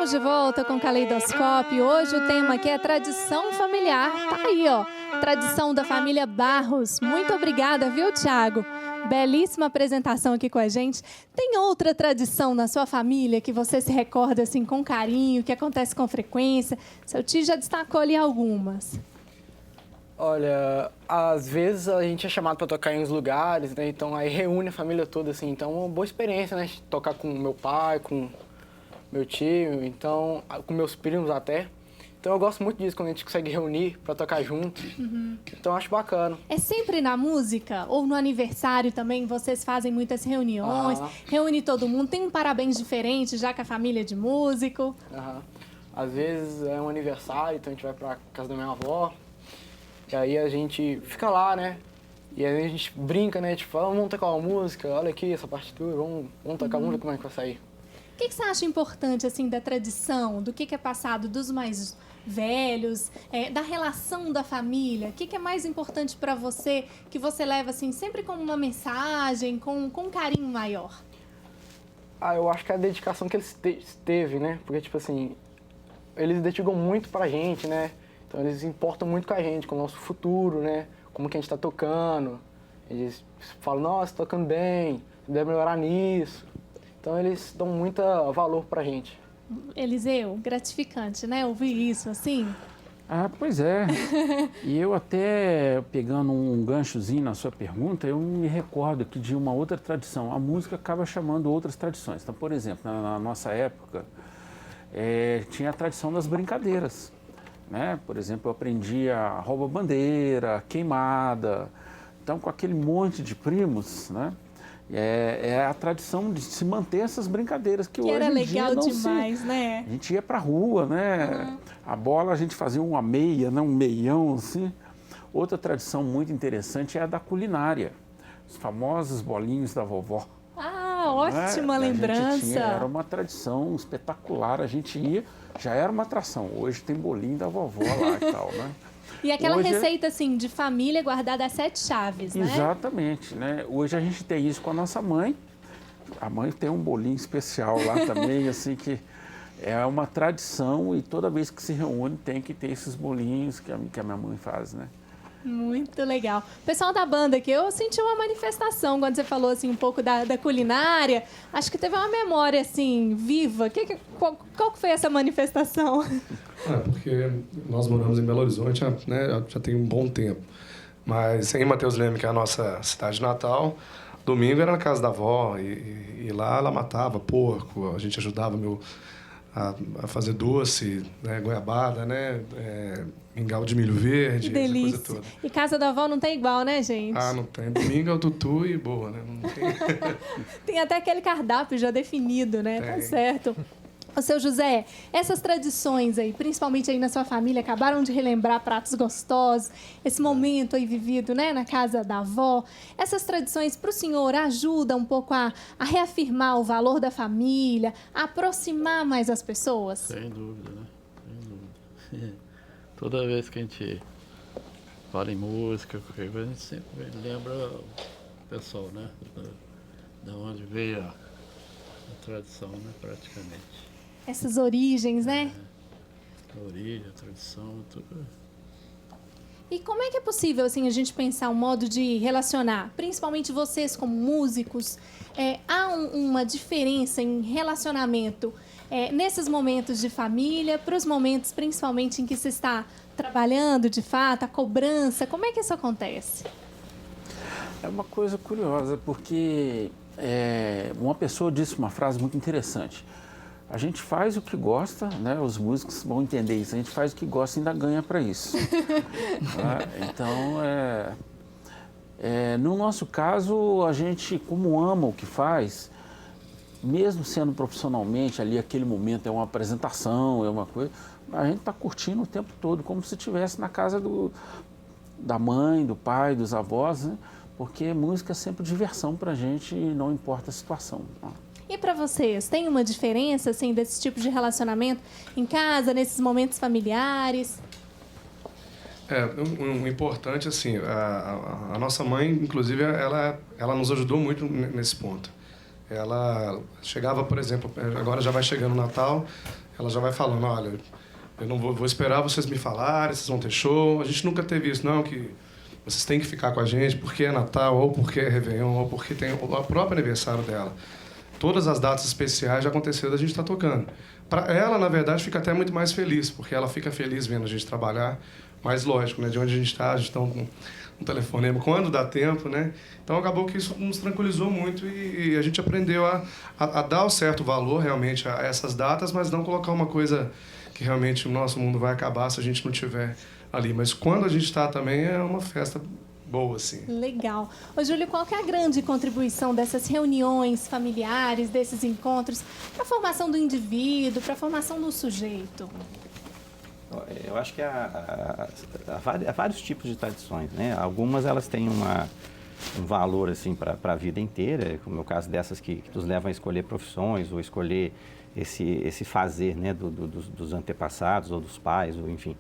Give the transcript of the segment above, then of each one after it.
Estamos de volta com o Caleidoscópio. Hoje o tema aqui é tradição familiar. Tá aí, ó. Tradição da família Barros. Muito obrigada, viu, Thiago? Belíssima apresentação aqui com a gente. Tem outra tradição na sua família que você se recorda assim com carinho, que acontece com frequência? Seu tio já destacou ali algumas. Olha, às vezes a gente é chamado para tocar em uns lugares, né? Então aí reúne a família toda, assim. Então é uma boa experiência, né? Tocar com meu pai, com meu tio, então com meus primos até. Então eu gosto muito disso, quando a gente consegue reunir para tocar junto. Então eu acho bacana. É sempre na música ou no aniversário também? Vocês fazem muitas reuniões, reúne todo mundo, tem um parabéns diferente já com a família de músico? Às vezes é um aniversário, então a gente vai para casa da minha avó. E aí a gente fica lá, né? E aí a gente brinca, né? Tipo, vamos tocar uma música, olha aqui essa partitura, vamos tocar, vamos ver como é que vai sair. O que você acha importante, assim, da tradição, do que é passado dos mais velhos, da relação da família? O que é mais importante para você, que você leva, assim, sempre como uma mensagem, com um carinho maior? Eu acho que é a dedicação que eles teve, né? Porque, tipo assim, eles dedicam muito pra gente, né? Então eles importam muito com a gente, com o nosso futuro, né? Como que a gente tá tocando. Eles falam, nossa, tocando bem, deve melhorar nisso. Então eles dão muito valor pra gente. Eliseu, gratificante, né? Ouvir isso, assim. Pois é. E eu até, pegando um ganchozinho na sua pergunta, eu me recordo aqui de uma outra tradição. A música acaba chamando outras tradições. Então, por exemplo, na nossa época, tinha a tradição das brincadeiras. Né? Por exemplo, eu aprendi a rouba-bandeira, queimada. Então, com aquele monte de primos, né? É a tradição de se manter essas brincadeiras que hoje era em legal dia não demais, né? A gente ia pra rua, né? A bola a gente fazia uma meia, né? Um meião, assim. Outra tradição muito interessante é a da culinária. Os famosos bolinhos da vovó. Ótima lembrança. Era uma tradição espetacular. A gente ia, já era uma atração. Hoje tem bolinho da vovó lá e tal, né? E aquela receita, assim, de família guardada a 7 chaves, né? Exatamente, né? Hoje a gente tem isso com a nossa mãe. A mãe tem um bolinho especial lá também, assim, que é uma tradição e toda vez que se reúne tem que ter esses bolinhos que a minha mãe faz, né? Muito legal. Pessoal da banda aqui, eu senti uma manifestação quando você falou assim, um pouco da culinária. Acho que teve uma memória assim, viva. Qual que foi essa manifestação? Porque nós moramos em Belo Horizonte, né, já tem um bom tempo. Mas em Mateus Leme, que é a nossa cidade natal, domingo era na casa da avó. E lá ela matava porco, a gente ajudava a fazer doce, né, goiabada, né, mingau de milho verde, que delícia. Essa coisa toda. E casa da avó não tem igual, né, gente? Não tem. Domingo é o tutu e boa, né? Não tem. Tem até aquele cardápio já definido, né? Tem. Tá certo. Ô, seu José, essas tradições aí, principalmente aí na sua família, acabaram de relembrar pratos gostosos, esse momento aí vivido, né, na casa da avó. Essas tradições para o senhor ajudam um pouco a reafirmar o valor da família, a aproximar mais as pessoas? Sem dúvida, né? Sem dúvida. Toda vez que a gente fala em música, qualquer coisa, a gente sempre lembra o pessoal, né? Da onde veio a tradição, né? Praticamente. Essas origens, né? A origem, a tradição, tudo. E como é que é possível, assim, a gente pensar um modo de relacionar, principalmente vocês como músicos, há uma diferença em relacionamento nesses momentos de família, para os momentos, principalmente, em que se está trabalhando, de fato, a cobrança, como é que isso acontece? É uma coisa curiosa, porque uma pessoa disse uma frase muito interessante. A gente faz o que gosta, né? Os músicos vão entender isso. A gente faz o que gosta e ainda ganha para isso. Então, no nosso caso, a gente, como ama o que faz, mesmo sendo profissionalmente ali, aquele momento é uma apresentação, é uma coisa, a gente está curtindo o tempo todo, como se estivesse na casa da mãe, do pai, dos avós, né? Porque música é sempre diversão para a gente e não importa a situação. E para vocês, tem uma diferença assim, desse tipo de relacionamento em casa, nesses momentos familiares? Um importante, assim, a nossa mãe, inclusive, ela nos ajudou muito nesse ponto. Ela chegava, por exemplo, agora já vai chegando o Natal, ela já vai falando, olha, eu não vou esperar vocês me falarem, vocês vão ter show. A gente nunca teve isso, não, que vocês têm que ficar com a gente porque é Natal, ou porque é Réveillon, ou porque tem o próprio aniversário dela. Todas as datas especiais já aconteceram da gente estar tocando. Para ela, na verdade, fica até muito mais feliz, porque ela fica feliz vendo a gente trabalhar. Mas, lógico, né, de onde a gente está com um telefonema, quando dá tempo, né? Então, acabou que isso nos tranquilizou muito e a gente aprendeu a dar o certo valor, realmente, a essas datas, mas não colocar uma coisa que realmente o nosso mundo vai acabar se a gente não tiver ali. Mas quando a gente está também, é uma festa boa, assim. Legal. Ô, Júlio, qual que é a grande contribuição dessas reuniões familiares, desses encontros, para a formação do indivíduo, para a formação do sujeito? Eu acho que há vários tipos de tradições, né? Algumas elas têm um valor assim para a vida inteira, como é o caso dessas que nos levam a escolher profissões ou escolher esse fazer, né, dos antepassados ou dos pais, ou enfim.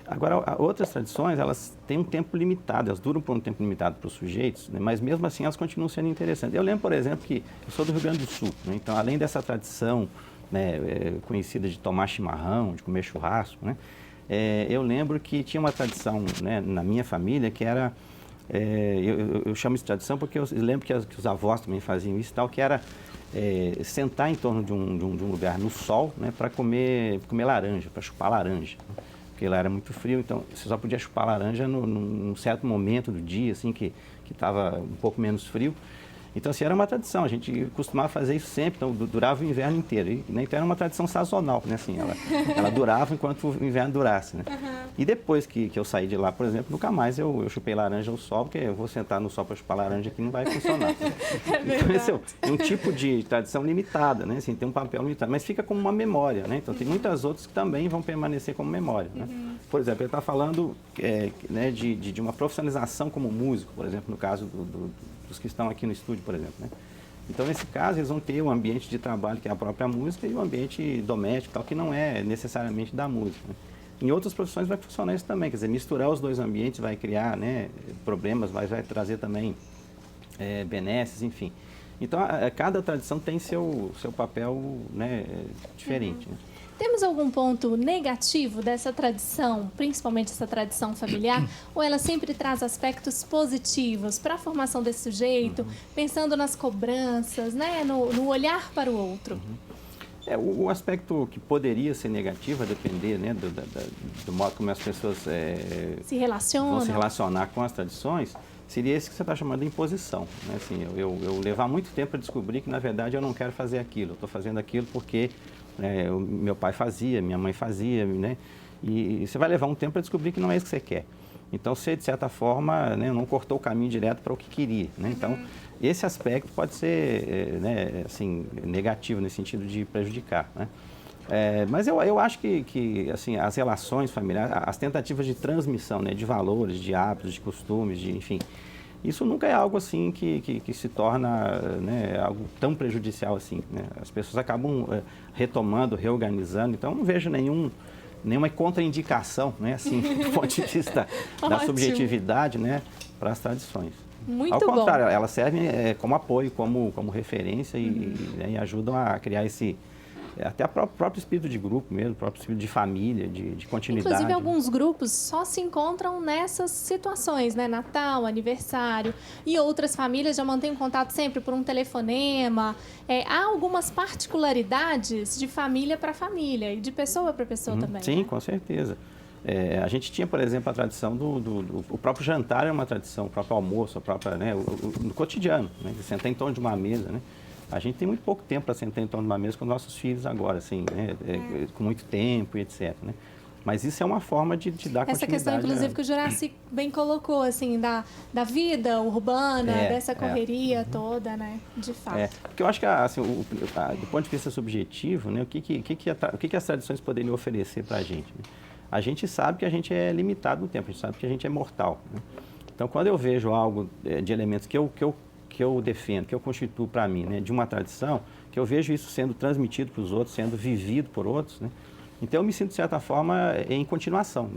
Agora, outras tradições, elas têm um tempo limitado, elas duram por um tempo limitado para os sujeitos, né? Mas mesmo assim elas continuam sendo interessantes. Eu lembro, por exemplo, que eu sou do Rio Grande do Sul, né? Então, além dessa tradição, né, conhecida de tomar chimarrão, de comer churrasco, né? Eu lembro que tinha uma tradição, né, na minha família que era, eu chamo isso de tradição porque eu lembro que os avós também faziam isso e tal, que era sentar em torno de um lugar no sol, né, para comer laranja, para chupar laranja, né? Porque lá era muito frio, então você só podia chupar laranja num certo momento do dia, assim, que estava um pouco menos frio. Então, assim, era uma tradição, a gente costumava fazer isso sempre, então durava o inverno inteiro. Então, era uma tradição sazonal, né? Assim, ela durava enquanto o inverno durasse, né? Uhum. E depois que eu saí de lá, por exemplo, nunca mais eu chupei laranja ao sol, porque eu vou sentar no sol para chupar laranja aqui não vai funcionar. Então, esse é um tipo de tradição limitada, né? Assim, tem um papel limitado, mas fica como uma memória, né? Então, tem muitas outras que também vão permanecer como memória, né? Uhum. Por exemplo, ele está falando né, de uma profissionalização como músico, por exemplo, no caso dos que estão aqui no estúdio, por exemplo, né? Então, nesse caso, eles vão ter um ambiente de trabalho, que é a própria música, e um ambiente doméstico, tal, que não é necessariamente da música, né? Em outras profissões vai funcionar isso também, quer dizer, misturar os dois ambientes vai criar, né, problemas, vai trazer também benesses, enfim. Então, cada tradição tem seu papel, né, diferente, né? Temos algum ponto negativo dessa tradição, principalmente essa tradição familiar, ou ela sempre traz aspectos positivos para a formação desse sujeito, pensando nas cobranças, né, no olhar para o outro? O aspecto que poderia ser negativo, a depender, né, do modo como as pessoas se relacionam, vão se relacionar com as tradições, seria esse que você está chamando de imposição, né? Assim, eu levar muito tempo para descobrir que, na verdade, eu não quero fazer aquilo, eu estou fazendo aquilo porque meu pai fazia, minha mãe fazia, né? E você vai levar um tempo para descobrir que não é isso que você quer. Então, você, de certa forma, né, não cortou o caminho direto para o que queria, né? Então, esse aspecto pode ser né, assim, negativo, nesse sentido de prejudicar, né? Mas eu acho que assim, as relações familiares, as tentativas de transmissão, né, de valores, de hábitos, de costumes, enfim, isso nunca é algo assim que se torna, né, algo tão prejudicial assim, né? As pessoas acabam retomando, reorganizando, então não vejo nenhuma contraindicação, né, assim, do ponto de vista da subjetividade, né, para as tradições. Muito Ao contrário, bom. elas servem como apoio, como referência e ajudam a criar até o próprio espírito de grupo mesmo, o próprio espírito de família, de continuidade. Inclusive, alguns grupos só se encontram nessas situações, né? Natal, aniversário. E outras famílias já mantêm contato sempre por um telefonema. Há algumas particularidades de família para família e de pessoa para pessoa também. Sim, né? com certeza. A gente tinha, por exemplo, a tradição o próprio jantar é uma tradição, o próprio almoço, a própria, né, no cotidiano, né, de sentar em torno de uma mesa, né? A gente tem muito pouco tempo para sentar em torno de uma mesa com nossos filhos agora, assim, né, com muito tempo e etc, né? Mas isso é uma forma de dar continuidade. Essa questão, inclusive, que o Juraci bem colocou, assim, da vida urbana, dessa correria toda, né? De fato. Porque eu acho que, assim, do ponto de vista subjetivo, né, o que as tradições poderiam oferecer para a gente, né? A gente sabe que a gente é limitado no tempo, a gente sabe que a gente é mortal, né? Então, quando eu vejo algo de elementos que eu defendo, que eu constituo para mim, né, de uma tradição, que eu vejo isso sendo transmitido para os outros, sendo vivido por outros, né? Então, eu me sinto, de certa forma, em continuação.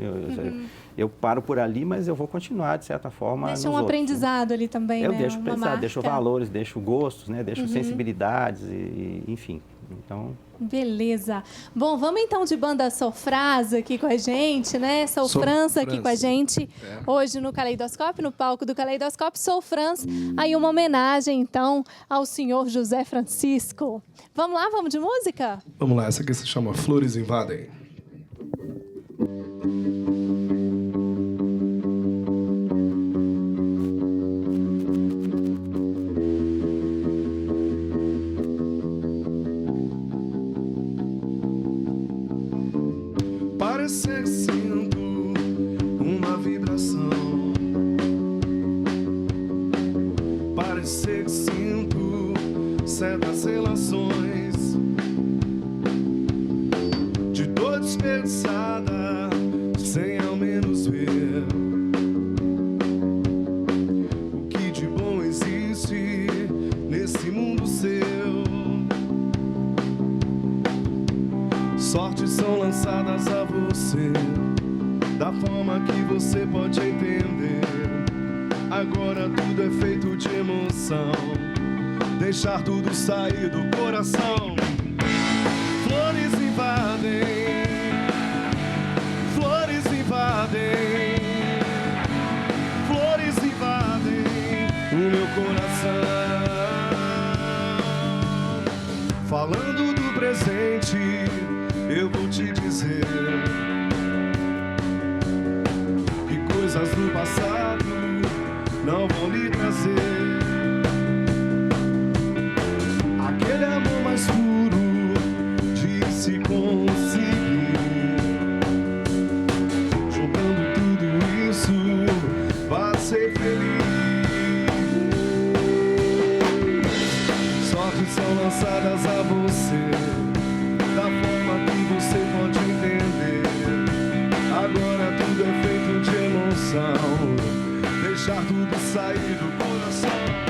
Eu paro por ali, mas eu vou continuar, de certa forma, Deixa nos outros, aprendizado, né? Ali também, eu né? deixo valores, deixo gostos, né? Deixo sensibilidades, enfim. Então, Beleza. Bom, vamos então de banda Sofrasa aqui com a gente, né? Sofrança aqui com a gente. Hoje no Caleidoscópio, no palco do Caleidoscópio, Sofrança. Aí uma homenagem, então, ao senhor José Francisco. Vamos lá, vamos de música? Vamos lá, essa aqui se chama Flores Invadem. Parece que sinto uma vibração. Parece que sinto certas relações de dor desperdiçada, sem ao menos ver o que de bom existe nesse mundo seu. Sortes são lançadas a você da forma que você pode entender. Agora tudo é feito de emoção, deixar tudo sair do coração. Flores invadem, flores invadem, flores invadem o meu coração. Falando do presente, eu vou te dizer que coisas do passado não vão lhe trazer aquele amor mais puro de se conseguir. Juntando tudo isso, vá ser feliz. Sortes são lançadas a você da forma que você pode entender. Agora tudo é feito de emoção, deixar tudo sair do coração.